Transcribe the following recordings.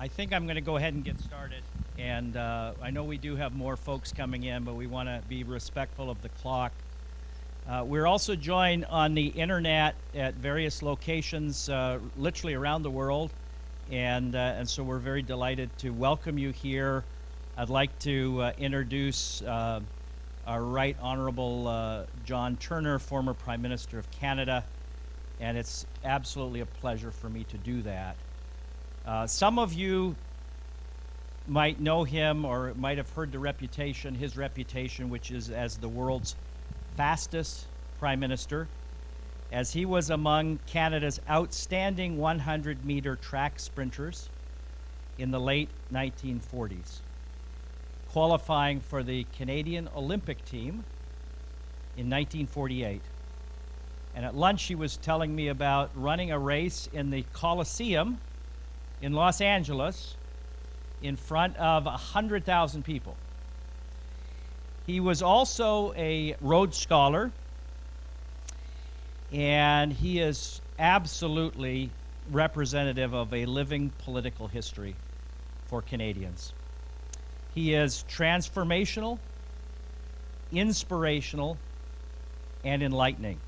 I think I'm going to go ahead and get started. And I know we do have more folks coming in, but we want to be respectful of the clock. We're also joined on the internet at various locations, literally around the world. And so we're very delighted to welcome you here. I'd like to introduce our Right Honorable John Turner, former Prime Minister of Canada. And it's absolutely a pleasure for me to do that. Some of you might know him or might have heard his reputation, which is as the world's fastest Prime Minister, as he was among Canada's outstanding 100-meter track sprinters in the late 1940s, qualifying for the Canadian Olympic team in 1948. And at lunch he was telling me about running a race in the Coliseum in Los Angeles in front of 100,000 people. He was also a Rhodes Scholar, and he is absolutely representative of a living political history for Canadians. He is transformational, inspirational, and enlightening.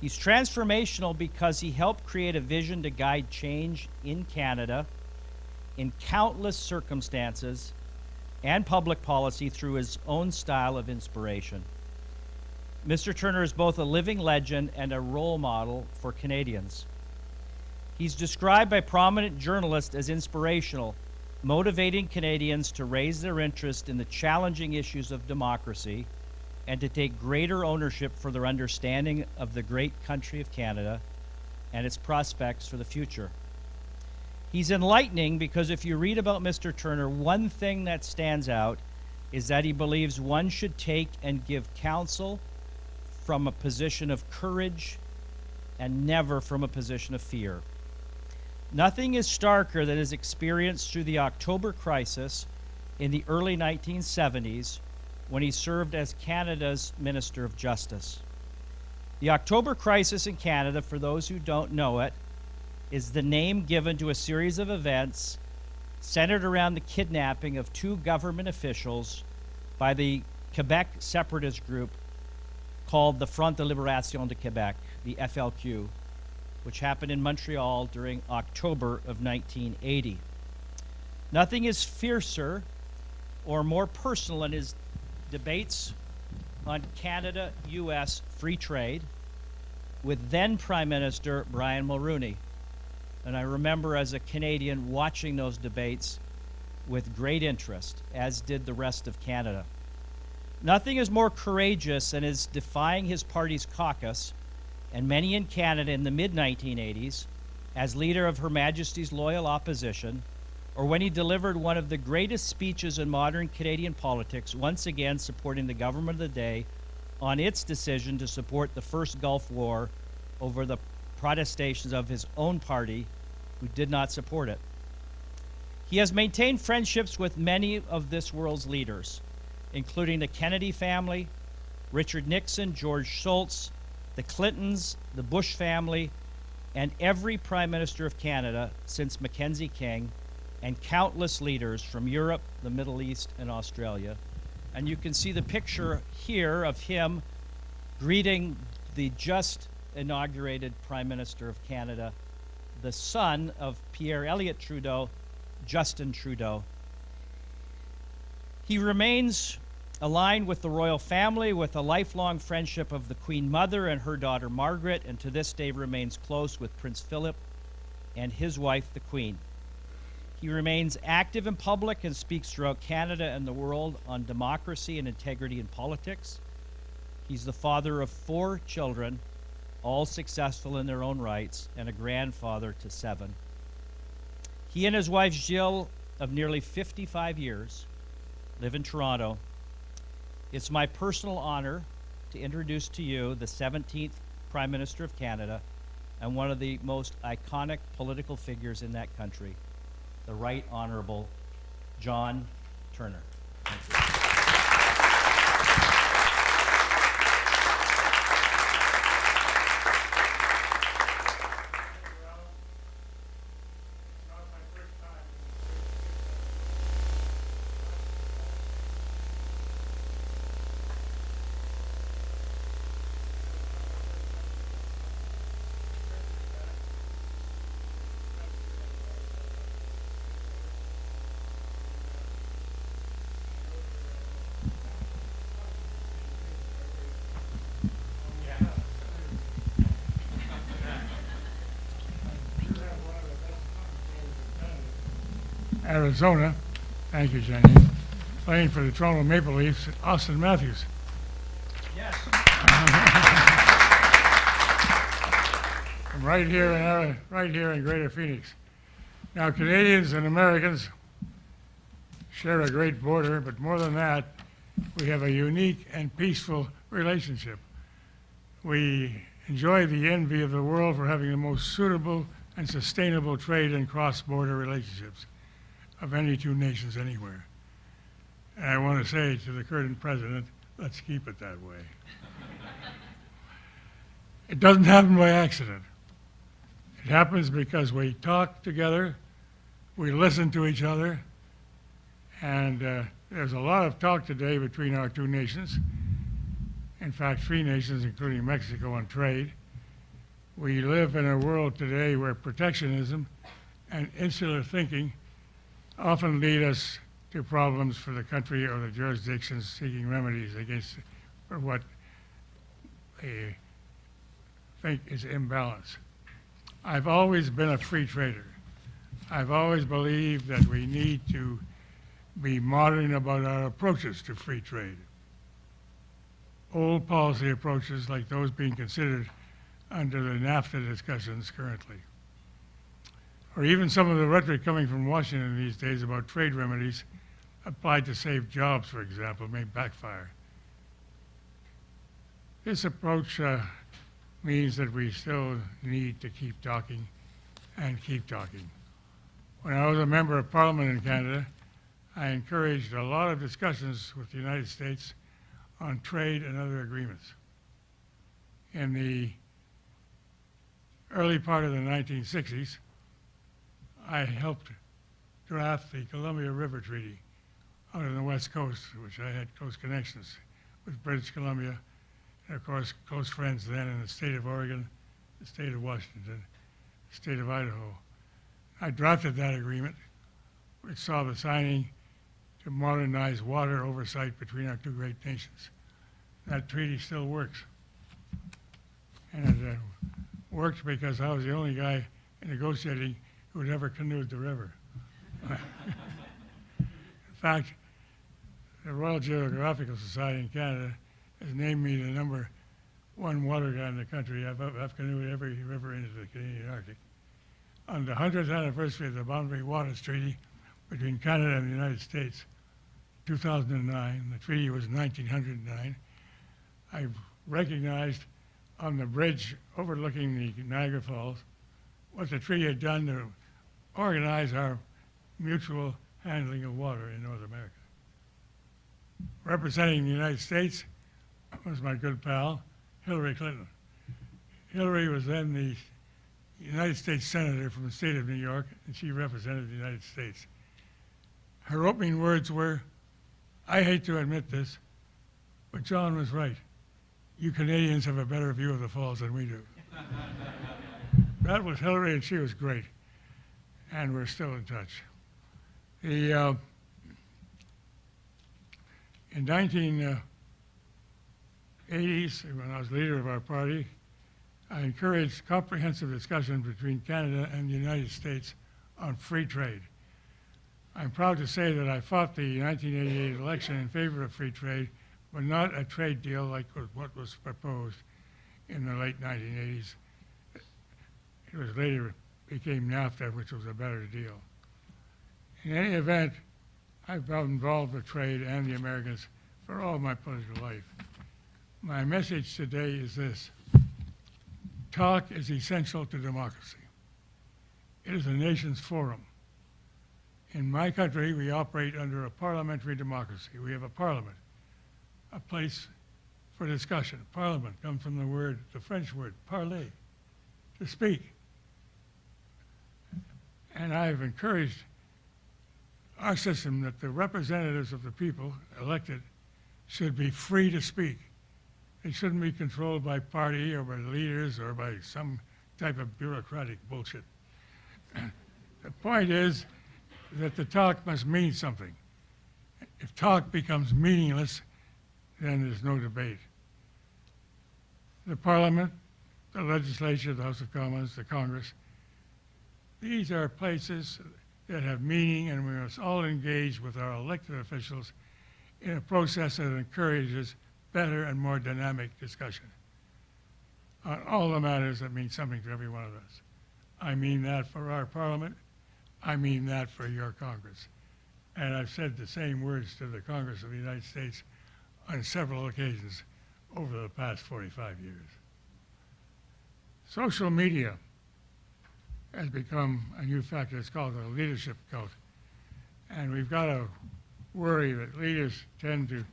He's transformational because he helped create a vision to guide change in Canada in countless circumstances and public policy through his own style of inspiration. Mr. Turner is both a living legend and a role model for Canadians. He's described by prominent journalists as inspirational, motivating Canadians to raise their interest in the challenging issues of democracy and to take greater ownership for their understanding of the great country of Canada and its prospects for the future. He's enlightening because if you read about Mr. Turner, one thing that stands out is that he believes one should take and give counsel from a position of courage and never from a position of fear. Nothing is starker than his experience through the October crisis in the early 1970s when he served as Canada's Minister of Justice. The October crisis in Canada, for those who don't know it, is the name given to a series of events centered around the kidnapping of two government officials by the Quebec separatist group called the Front de Libération de Québec, the FLQ, which happened in Montreal during October of 1980. Nothing is fiercer or more personal in his debates on Canada-U.S. free trade with then Prime Minister Brian Mulroney. And I remember as a Canadian watching those debates with great interest, as did the rest of Canada. Nothing is more courageous than his defying his party's caucus and many in Canada in the mid-1980s as leader of Her Majesty's Loyal Opposition, or when he delivered one of the greatest speeches in modern Canadian politics, once again supporting the government of the day on its decision to support the first Gulf War over the protestations of his own party, who did not support it. He has maintained friendships with many of this world's leaders, including the Kennedy family, Richard Nixon, George Shultz, the Clintons, the Bush family, and every Prime Minister of Canada since Mackenzie King, and countless leaders from Europe, the Middle East, and Australia. And you can see the picture here of him greeting the just inaugurated Prime Minister of Canada, the son of Pierre Elliott Trudeau, Justin Trudeau. He remains aligned with the royal family with a lifelong friendship of the Queen Mother and her daughter Margaret, and to this day remains close with Prince Philip and his wife, the Queen. He remains active in public and speaks throughout Canada and the world on democracy and integrity in politics. He's the father of 4 children, all successful in their own rights, and a grandfather to 7. He and his wife Jill, of nearly 55 years, live in Toronto. It's my personal honor to introduce to you the 17th Prime Minister of Canada and one of the most iconic political figures in that country, the Right Honorable John Turner. Thank you. It's not my first time. Arizona. Thank you, Janine. Playing for the Toronto Maple Leafs, Austin Matthews. Yes. From right here in Greater Phoenix. Now, Canadians and Americans share a great border, but more than that, we have a unique and peaceful relationship. We enjoy the envy of the world for having the most suitable and sustainable trade and cross-border relationships of any two nations anywhere. And I want to say to the current president, let's keep it that way. It doesn't happen by accident. It happens because we talk together, we listen to each other, and there's a lot of talk today between our two nations. In fact, three nations, including Mexico, on trade. We live in a world today where protectionism and insular thinking often lead us to problems for the country or the jurisdictions seeking remedies against for what they think is imbalance. I've always been a free trader. I've always believed that we need to be modern about our approaches to free trade. Old policy approaches like those being considered under the NAFTA discussions currently. Or even some of the rhetoric coming from Washington these days about trade remedies applied to save jobs, for example, may backfire. This approach means that we still need to keep talking and keep talking. When I was a member of Parliament in Canada, I encouraged a lot of discussions with the United States on trade and other agreements. In the early part of the 1960s, I helped draft the Columbia River Treaty out on the West Coast, which I had close connections with British Columbia, and of course close friends then in the state of Oregon, the state of Washington, the state of Idaho. I drafted that agreement, which saw the signing to modernize water oversight between our two great nations. That treaty still works. And it worked because I was the only guy negotiating who had ever canoed the river. In fact, the Royal Geographical Society in Canada has named me the #1 water guy in the country. I've canoed every river into the Canadian Arctic. On the 100th anniversary of the Boundary Waters Treaty between Canada and the United States, 2009, the treaty was 1909, I recognized on the bridge overlooking the Niagara Falls what the treaty had done to organize our mutual handling of water in North America. Representing the United States was my good pal, Hillary Clinton. Hillary was then the United States Senator from the state of New York, and she represented the United States. Her opening words were, "I hate to admit this, but John was right. You Canadians have a better view of the falls than we do." That was Hillary, and she was great. And we're still in touch. In 1980s, when I was leader of our party, I encouraged comprehensive discussion between Canada and the United States on free trade. I'm proud to say that I fought the 1988 election in favor of free trade, but not a trade deal like what was proposed in the late 1980s. It was later became NAFTA, which was a better deal. In any event, I've been involved with trade and the Americans for all my political life. My message today is this: talk is essential to democracy. It is a nation's forum. In my country, we operate under a parliamentary democracy. We have a parliament, a place for discussion. Parliament comes from the French word, parler, to speak. And I've encouraged our system that the representatives of the people elected should be free to speak. They shouldn't be controlled by party or by leaders or by some type of bureaucratic bullshit. The point is that the talk must mean something. If talk becomes meaningless, then there's no debate. The Parliament, the legislature, the House of Commons, the Congress, these are places that have meaning, and we must all engage with our elected officials in a process that encourages better and more dynamic discussion on all the matters that mean something to every one of us. I mean that for our Parliament. I mean that for your Congress. And I've said the same words to the Congress of the United States on several occasions over the past 45 years. Social media has become a new factor. It's called a leadership cult. And we've got to worry that leaders tend to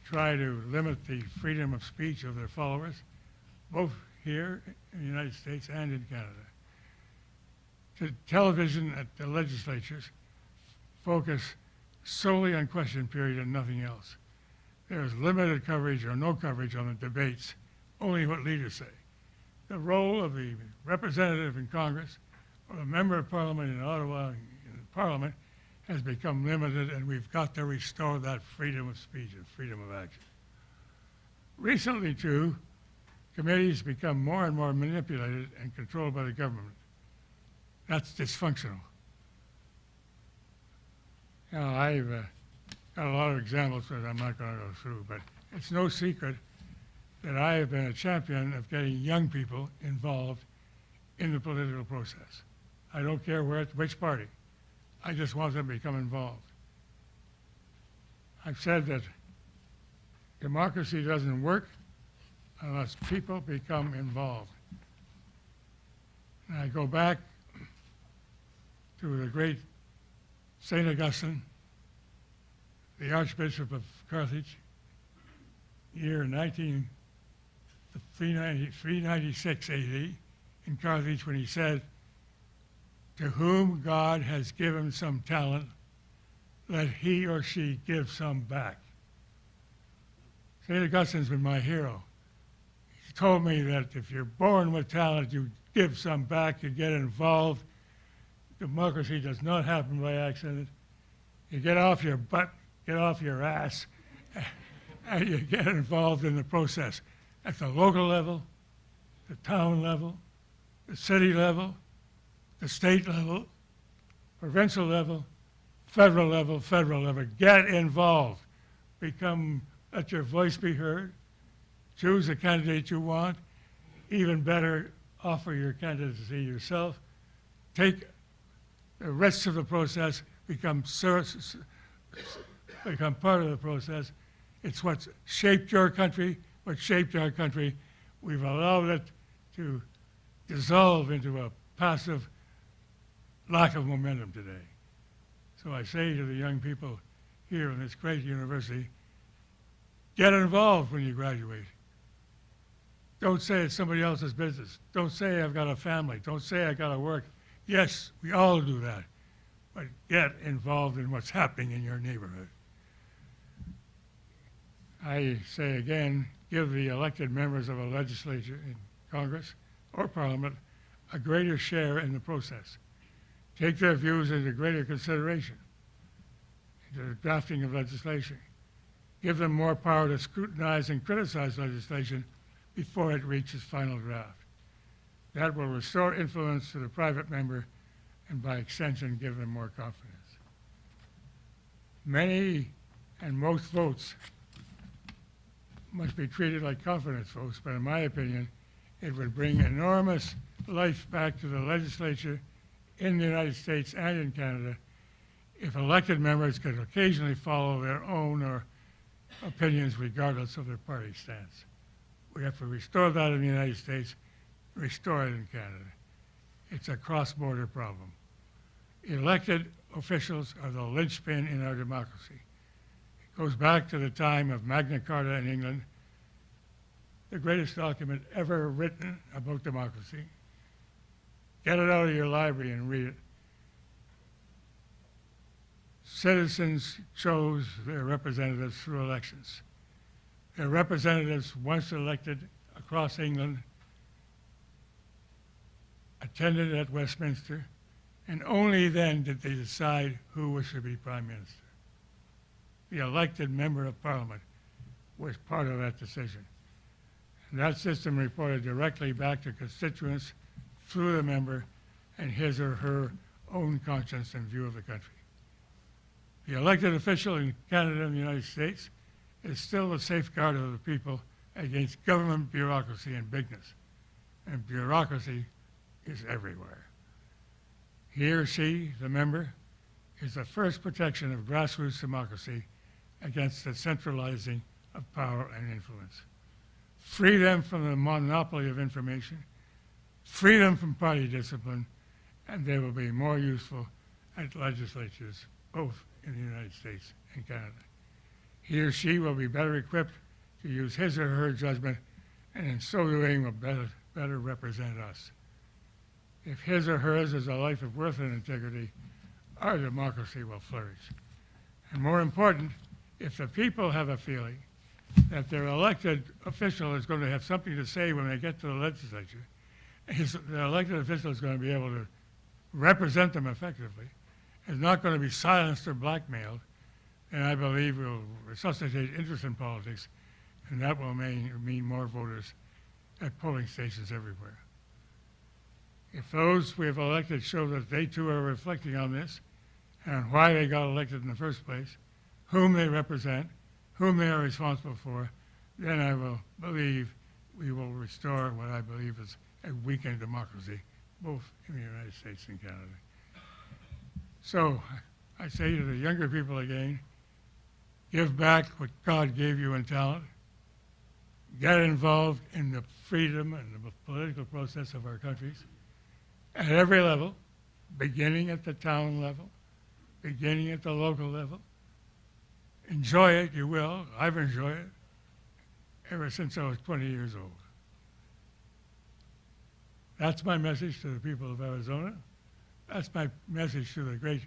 try to limit the freedom of speech of their followers, both here in the United States and in Canada. The television at the legislatures focus solely on question period and nothing else. There's limited coverage or no coverage on the debates, only what leaders say. The role of the representative in Congress or the member of Parliament in Ottawa in Parliament has become limited, and we've got to restore that freedom of speech and freedom of action. Recently, too, committees become more and more manipulated and controlled by the government. That's dysfunctional. Now, I've got a lot of examples that I'm not going to go through, but it's no secret that I have been a champion of getting young people involved in the political process. I don't care which party. I just want them to become involved. I've said that democracy doesn't work unless people become involved. And I go back to the great St. Augustine, the Archbishop of Carthage, year 396 AD, in Carthage, when he said, "To whom God has given some talent, let he or she give some back." St. Augustine's been my hero. He told me that if you're born with talent, you give some back, you get involved. Democracy does not happen by accident. You get off your butt, get off your ass, and you get involved in the process at the local level, the town level, the city level, the state level, provincial level, federal level, Get involved. Let your voice be heard. Choose the candidate you want. Even better, offer your candidacy yourself. Take the rest of the process, become part of the process. It's what shaped your country, what shaped our country. We've allowed it to dissolve into a passive lack of momentum today. So I say to the young people here in this great university, get involved when you graduate. Don't say it's somebody else's business. Don't say I've got a family. Don't say I got to work. Yes, we all do that, but get involved in what's happening in your neighborhood. I say again, give the elected members of a legislature in Congress or Parliament a greater share in the process. Take their views into greater consideration, into the drafting of legislation. Give them more power to scrutinize and criticize legislation before it reaches final draft. That will restore influence to the private member and by extension give them more confidence. Many and most votes must be treated like confidence votes, but in my opinion, it would bring enormous life back to the legislature in the United States and in Canada if elected members could occasionally follow their own or opinions regardless of their party stance. We have to restore that in the United States, restore it in Canada. It's a cross-border problem. Elected officials are the linchpin in our democracy. It goes back to the time of Magna Carta in England, the greatest document ever written about democracy. Get it out of your library and read it. Citizens chose their representatives through elections. Their representatives, once elected across England, attended at Westminster, and only then did they decide who was to be Prime Minister. The elected member of Parliament was part of that decision. And that system reported directly back to constituents through the member and his or her own conscience and view of the country. The elected official in Canada and the United States is still the safeguard of the people against government bureaucracy and bigness. And bureaucracy is everywhere. He or she, the member, is the first protection of grassroots democracy against the centralizing of power and influence. Free them from the monopoly of information, free them from party discipline, and they will be more useful at legislatures, both in the United States and Canada. He or she will be better equipped to use his or her judgment, and in so doing will better represent us. If his or hers is a life of worth and integrity, our democracy will flourish. And more important, if the people have a feeling that their elected official is going to have something to say when they get to the legislature, the elected official is going to be able to represent them effectively, is not going to be silenced or blackmailed, and I believe will resuscitate interest in politics, and that will mean more voters at polling stations everywhere. If those we have elected show that they too are reflecting on this and why they got elected in the first place, whom they represent, whom they are responsible for, then I will believe we will restore what I believe is a weakened democracy, both in the United States and Canada. So I say to the younger people again, give back what God gave you in talent. Get involved in the freedom and the political process of our countries at every level, beginning at the town level, beginning at the local level. Enjoy it, you will. I've enjoyed it ever since I was 20 years old. That's my message to the people of Arizona. That's my message to the great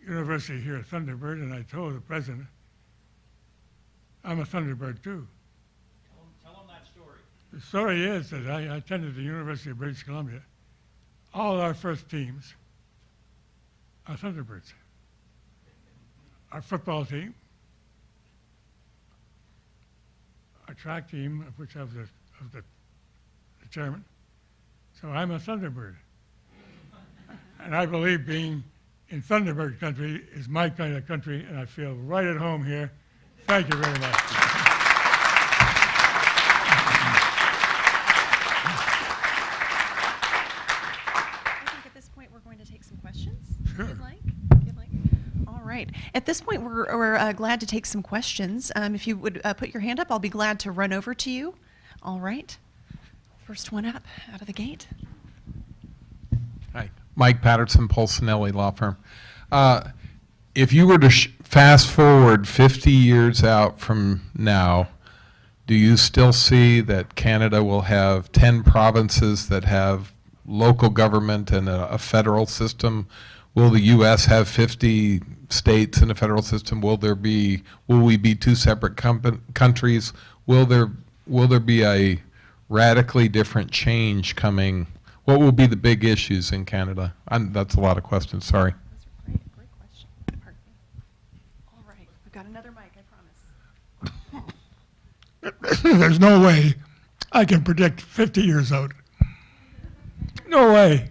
university here at Thunderbird, and I told the president, I'm a Thunderbird too. Tell them that story. The story is that I attended the University of British Columbia. All our first teams are Thunderbirds. Our football team, our track team, of which I was the chairman. So I'm a Thunderbird. And I believe being in Thunderbird country is my kind of country, and I feel right at home here. Thank you very much. Sure. If you'd like. All right. At this point, we're glad to take some questions. If you would put your hand up, I'll be glad to run over to you. All right. First one up, out of the gate. Hi. Mike Patterson, Polsinelli Law Firm. If you were to fast forward 50 years out from now, do you still see that Canada will have 10 provinces that have local government and a federal system? Will the U.S. have 50 states in a federal system? Will we be two separate countries? Will there be a radically different change coming? What will be the big issues in Canada? That's a lot of questions, sorry. Those are great question. Pardon me. All right, we've got another mic, I promise. There's no way I can predict 50 years out. No way.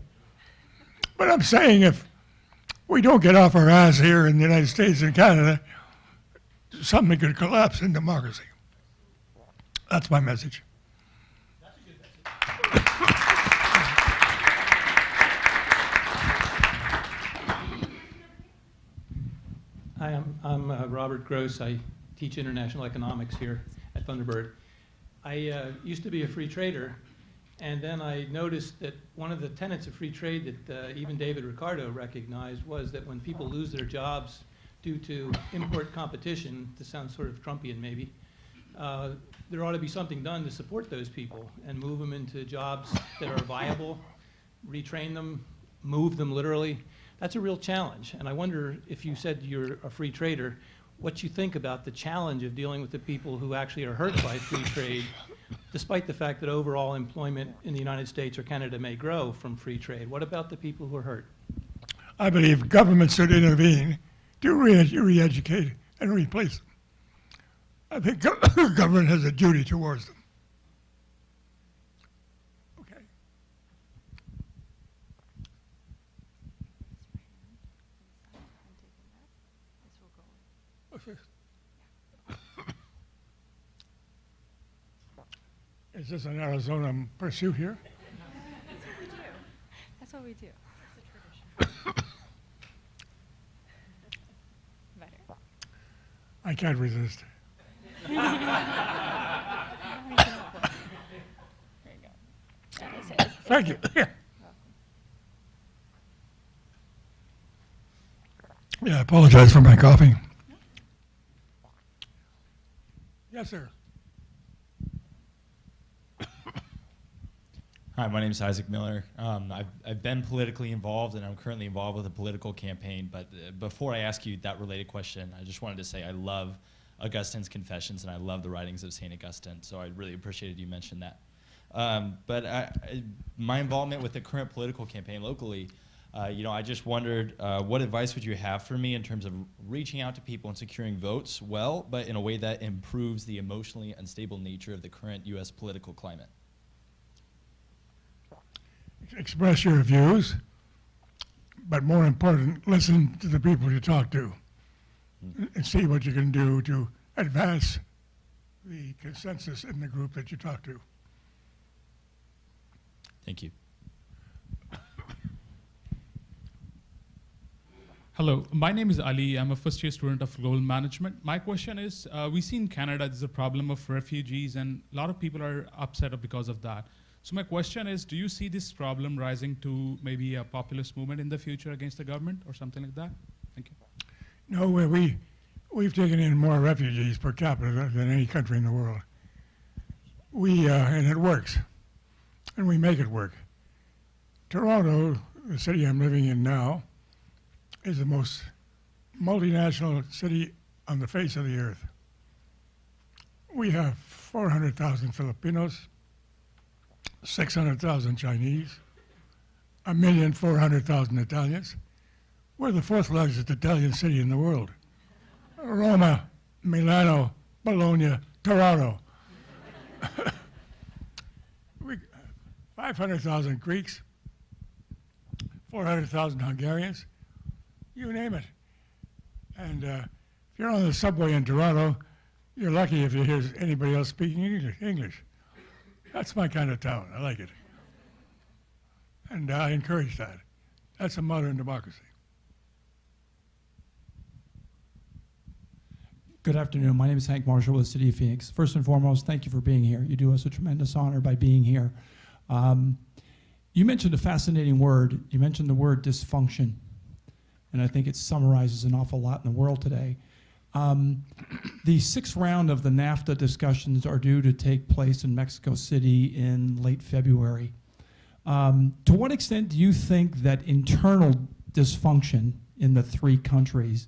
But I'm saying if we don't get off our ass here in the United States and Canada, something could collapse in democracy. That's my message. That's a good message. Hi, I'm Robert Krause. I teach international economics here at Thunderbird. I used to be a free trader, and then I noticed that one of the tenets of free trade that even David Ricardo recognized was that when people lose their jobs due to import competition, to sound sort of Trumpian maybe, there ought to be something done to support those people and move them into jobs that are viable, retrain them, move them literally. That's a real challenge, and I wonder if you said you're a free trader, what you think about the challenge of dealing with the people who actually are hurt by free trade, despite the fact that overall employment in the United States or Canada may grow from free trade. What about the people who are hurt? I believe governments should intervene to re-educate and replace them. I think government has a duty towards them. Okay. office? Is this an Arizona pursuit here? That's what we do. Better. I can't resist. There you go. Thank you. Yeah, I apologize for my coughing. Yes, sir. Hi, my name is Isaac Miller. I've been politically involved, and I'm currently involved with a political campaign. But before I ask you that related question, I just wanted to say I love Augustine's Confessions, and I love the writings of St. Augustine. So I really appreciated you mentioned that. My involvement with the current political campaign locally, I just wondered what advice would you have for me in terms of reaching out to people and securing votes well, but in a way that improves the emotionally unstable nature of the current U.S. political climate? Express your views, but more important, listen to the people you talk to and see what you can do to advance the consensus in the group that you talk to. Thank you. Hello, my name is Ali. I'm a first-year student of global management. My question is, we see in Canada there's a problem of refugees, and a lot of people are upset because of that. So my question is, do you see this problem rising to maybe a populist movement in the future against the government or something like that? Thank you. No, we've taken in more refugees per capita than any country in the world. And it works, and we make it work. Toronto, the city I'm living in now, is the most multinational city on the face of the earth. We have 400,000 Filipinos, 600,000 Chinese, 1,400,000 Italians. We're the fourth largest Italian city in the world. Roma, Milano, Bologna, Toronto. 500,000 Greeks, 400,000 Hungarians, you name it. And if you're on the subway in Toronto, you're lucky if you hear anybody else speaking English. That's my kind of town. I like it. And I encourage that. That's a modern democracy. Good afternoon. My name is Hank Marshall with the City of Phoenix. First and foremost, thank you for being here. You do us a tremendous honor by being here. You mentioned a fascinating word. You mentioned the word dysfunction. And I think it summarizes an awful lot in the world today. The sixth round of the NAFTA discussions are due to take place in Mexico City in late February. To what extent do you think that internal dysfunction in the three countries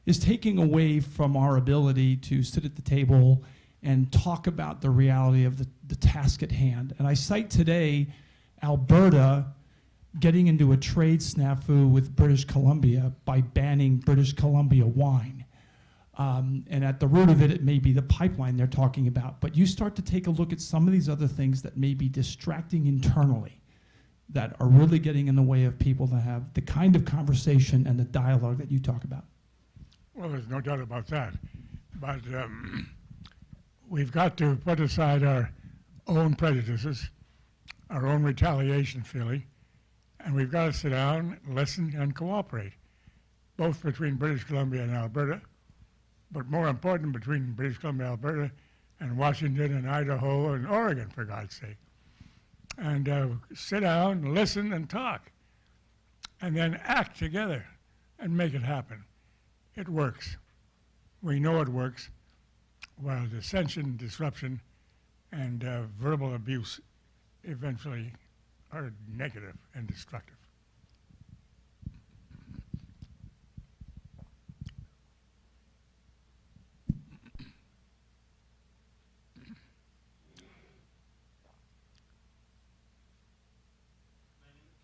is taking away from our ability to sit at the table and talk about the reality of the task at hand? And I cite today Alberta getting into a trade snafu with British Columbia by banning British Columbia wine. And at the root of it, it may be the pipeline they're talking about. But you start to take a look at some of these other things that may be distracting internally, that are really getting in the way of people that have the kind of conversation and the dialogue that you talk about. Well, there's no doubt about that. But we've got to put aside our own prejudices, our own retaliation feeling, and we've got to sit down, listen, and cooperate, both between British Columbia and Alberta, but more important, between British Columbia, Alberta, and Washington and Idaho and Oregon, for God's sake. And sit down, listen, and talk, and then act together and make it happen. It works. We know it works, while dissension, disruption, and verbal abuse eventually are negative and destructive.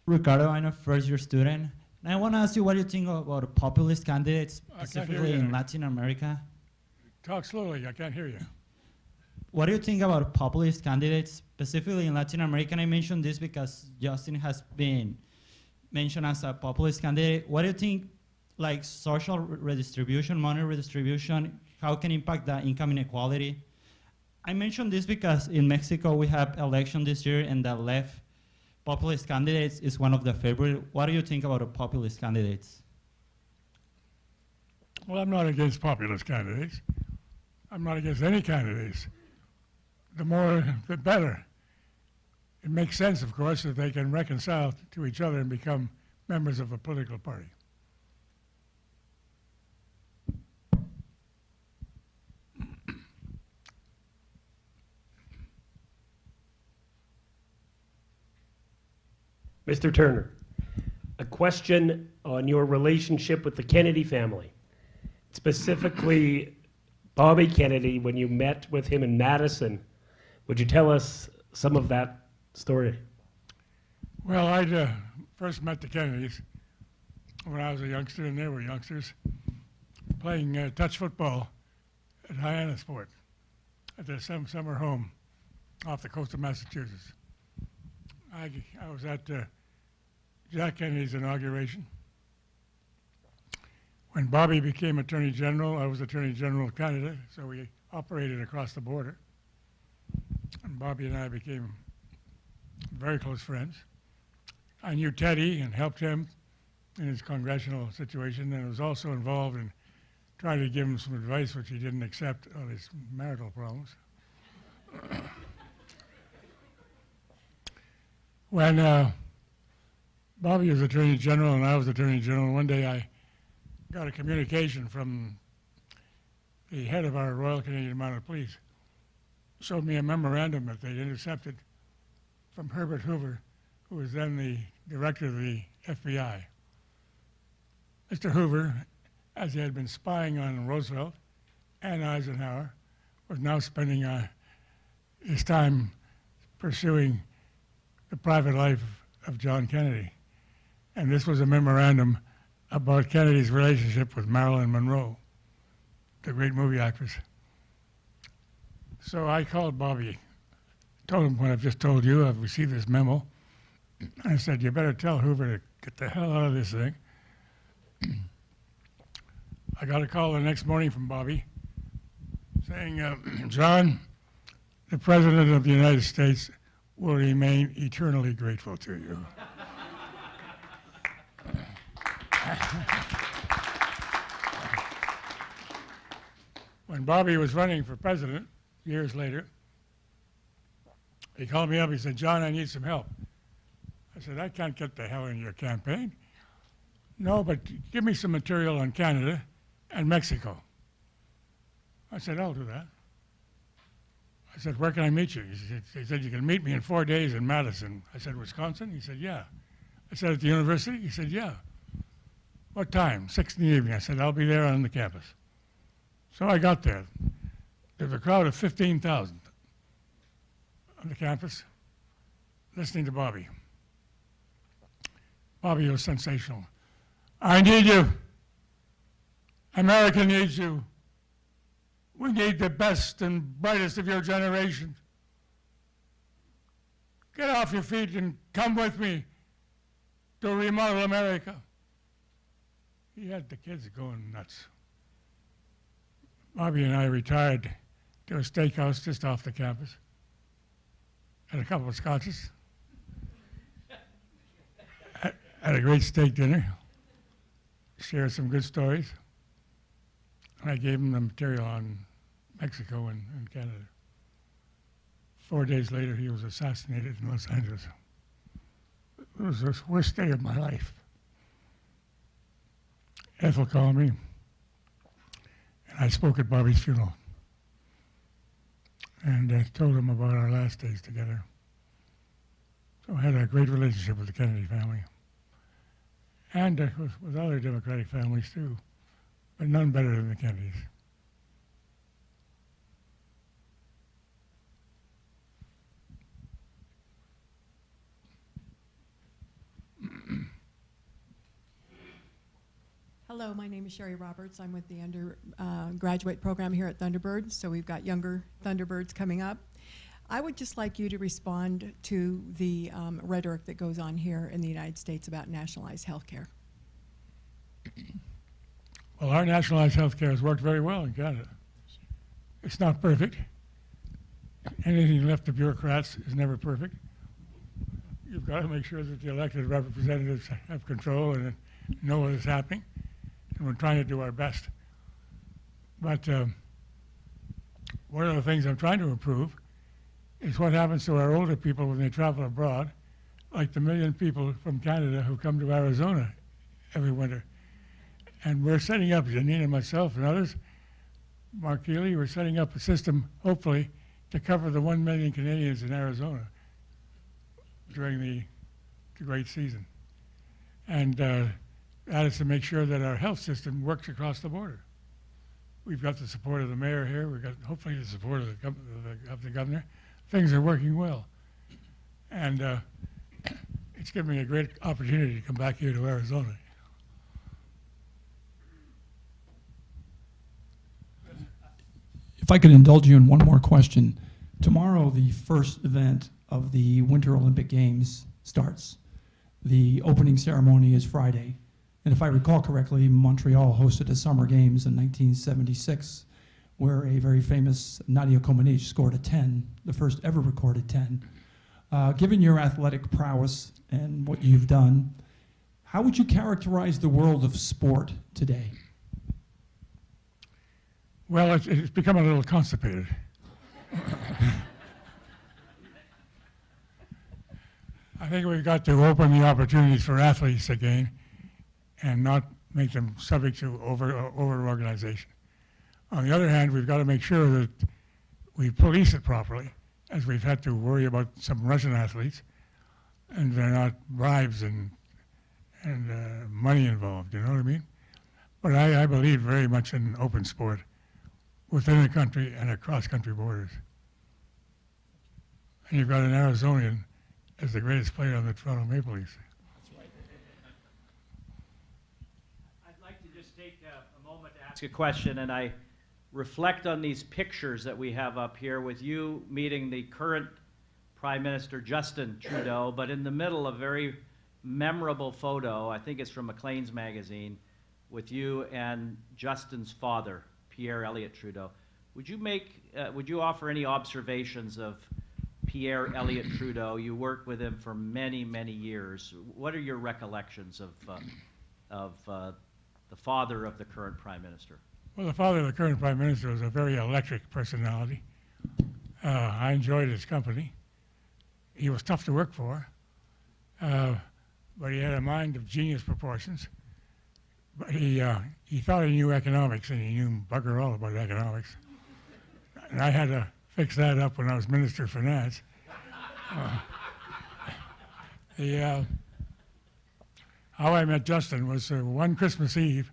Ricardo, I'm a first-year student, and I want to ask you what you think about populist candidates, specifically in Latin America. Talk slowly, I can't hear you. What do you think about populist candidates, specifically in Latin America? And I mentioned this because Justin has been mentioned as a populist candidate. What do you think like social redistribution, money redistribution, how can impact the income inequality? I mentioned this because in Mexico we have election this year and the left populist candidates is one of the favorite. What do you think about the populist candidates? Well, I'm not against populist candidates. I'm not against any candidates. The more, the better. It makes sense, of course, that they can reconcile to each other and become members of a political party. Mr. Turner, a question on your relationship with the Kennedy family. Specifically, Bobby Kennedy, when you met with him in Madison. Would you tell us some of that story? Well, I first met the Kennedys when I was a youngster, and they were youngsters, playing touch football at Hyannisport at their summer home off the coast of Massachusetts. I was at Jack Kennedy's inauguration. When Bobby became Attorney General, I was Attorney General of Canada, so we operated across the border. And Bobby and I became very close friends. I knew Teddy and helped him in his congressional situation, and was also involved in trying to give him some advice, which he didn't accept, on his marital problems. When Bobby was Attorney General and I was Attorney General, one day I got a communication from the head of our Royal Canadian Mounted Police. Showed me a memorandum that they'd intercepted from Herbert Hoover, who was then the director of the FBI. Mr. Hoover, as he had been spying on Roosevelt and Eisenhower, was now spending his time pursuing the private life of John Kennedy. And this was a memorandum about Kennedy's relationship with Marilyn Monroe, the great movie actress. So I called Bobby, told him what I've just told you. I've received this memo. I said, you better tell Hoover to get the hell out of this thing. I got a call the next morning from Bobby saying, John, the President of the United States will remain eternally grateful to you. When Bobby was running for president, years later, he called me up. He said, John, I need some help. I said, I can't get the hell in your campaign. No, but give me some material on Canada and Mexico. I said, I'll do that. I said, where can I meet you? He said, you can meet me in 4 days in Madison. I said, Wisconsin? He said, yeah. I said, at the university? He said, yeah. What time? 6 in the evening. I said, I'll be there on the campus. So I got there. There was a crowd of 15,000 on the campus listening to Bobby. Bobby was sensational. I need you. America needs you. We need the best and brightest of your generation. Get off your feet and come with me to remodel America. He had the kids going nuts. Bobby and I retired to a steakhouse just off the campus, had a couple of scotches, had a great steak dinner, shared some good stories, and I gave him the material on Mexico and Canada. 4 days later, he was assassinated in Los Angeles. It was the worst day of my life. Ethel called me, and I spoke at Bobby's funeral. And I told him about our last days together. So I had a great relationship with the Kennedy family. And with other Democratic families too, but none better than the Kennedys. Hello, my name is Sherry Roberts. I'm with the undergraduate program here at Thunderbird, so we've got younger Thunderbirds coming up. I would just like you to respond to the rhetoric that goes on here in the United States about nationalized health care. Well, our nationalized health care has worked very well in Canada. It's not perfect. Anything left to bureaucrats is never perfect. You've got to make sure that the elected representatives have control and know what is happening, and we're trying to do our best. But one of the things I'm trying to improve is what happens to our older people when they travel abroad, like the million people from Canada who come to Arizona every winter. And we're setting up, Janine and myself and others, Mark Keeley, we're setting up a system, hopefully, to cover the 1 million Canadians in Arizona during the great season. And that is to make sure that our health system works across the border. We've got the support of the mayor here. We've got hopefully the support of the governor. Things are working well. And it's given me a great opportunity to come back here to Arizona. If I could indulge you in one more question. Tomorrow, the first event of the Winter Olympic Games starts. The opening ceremony is Friday. And if I recall correctly, Montreal hosted the Summer Games in 1976, where a very famous Nadia Comaneci scored a 10, the first ever recorded 10. Given your athletic prowess and what you've done, how would you characterize the world of sport today? Well, it's become a little constipated. I think we've got to open the opportunities for athletes again and not make them subject to over-organization. On the other hand, we've got to make sure that we police it properly, as we've had to worry about some Russian athletes, and they're not bribes and money involved, you know what I mean? But I believe very much in open sport within the country and across country borders. And you've got an Arizonian as the greatest player on the Toronto Maple Leafs. I'd like to just take a moment to ask a question, and I reflect on these pictures that we have up here with you meeting the current Prime Minister Justin Trudeau, but in the middle a very memorable photo, I think it's from Maclean's magazine, with you and Justin's father, Pierre Elliott Trudeau. Would you offer any observations of Pierre Elliott Trudeau? You worked with him for many, many years. What are your recollections of the father of the current Prime Minister? Well, the father of the current Prime Minister was a very electric personality. I enjoyed his company. He was tough to work for, but he had a mind of genius proportions. But he thought he knew economics, and he knew bugger all about economics. And I had to fix that up when I was Minister of Finance. How I met Justin was one Christmas Eve,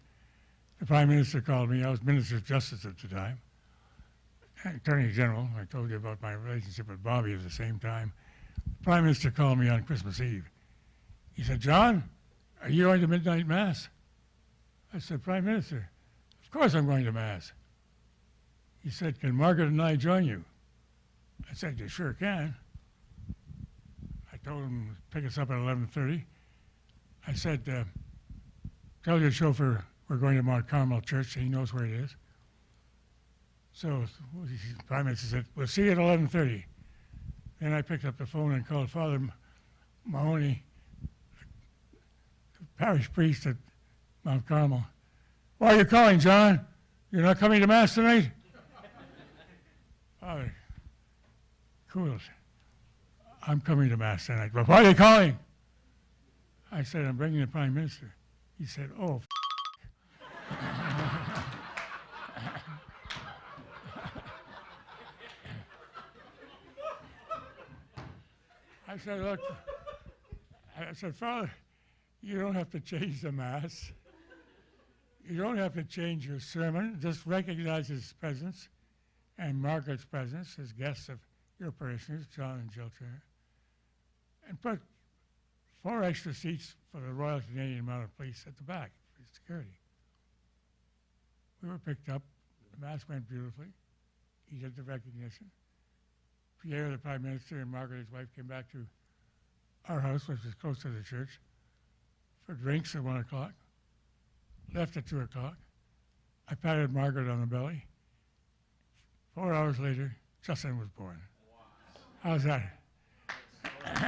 the Prime Minister called me. I was Minister of Justice at the time, Attorney General. I told you about my relationship with Bobby at the same time. The Prime Minister called me on Christmas Eve. He said, "John, are you going to midnight mass?" I said, "Prime Minister, of course I'm going to mass." He said, "Can Margaret and I join you?" I said, "You sure can." I told him to pick us up at 11:30. I said, "Tell your chauffeur we're going to Mount Carmel Church, he knows where it is." So the Prime Minister said, "We'll see you at 11:30. Then I picked up the phone and called Father Mahoney, the parish priest at Mount Carmel. "Why are you calling, John? You're not coming to Mass tonight?" "Father, cool. I'm coming to Mass tonight." "But why are you calling?" I said, "I'm bringing the Prime Minister." He said, "Oh, I said, "Look," I said, "Father, you don't have to change the Mass. You don't have to change your sermon. Just recognize his presence and Margaret's presence as guests of your parishioners, John and Jill Turner, and put 4 extra seats for the Royal Canadian Mounted Police at the back for security." We were picked up. The Mass went beautifully. He did the recognition. Pierre, the Prime Minister, and Margaret, his wife, came back to our house, which was close to the church, for drinks at 1 o'clock. Left at 2 o'clock. I patted Margaret on the belly. 4 hours later, Justin was born. How's that? Did I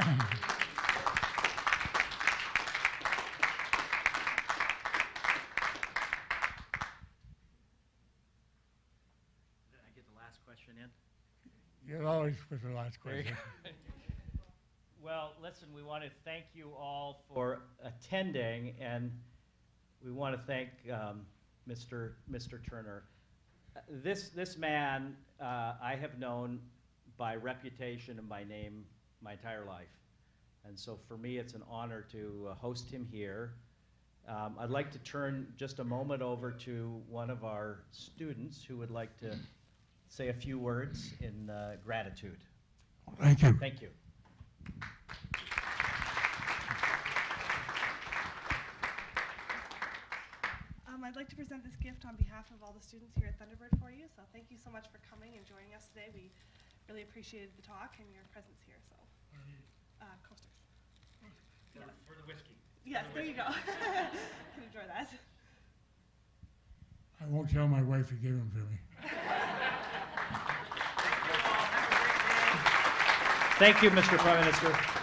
get the last question in? You'll always put the last question. Well, listen, we want to thank you all for attending, and we want to thank Mr. Turner. This man I have known by reputation and by name my entire life. And so for me, it's an honor to host him here. I'd like to turn just a moment over to one of our students who would like to say a few words in gratitude. Thank you. Thank you. I'd like to present this gift on behalf of all the students here at Thunderbird for you. So thank you so much for coming and joining us today. We really appreciated the talk and your presence here. So, coasters. For the whiskey. Yes, there you go. Can enjoy that. I won't tell my wife you gave them to me. Thank you, Mr. Prime Minister.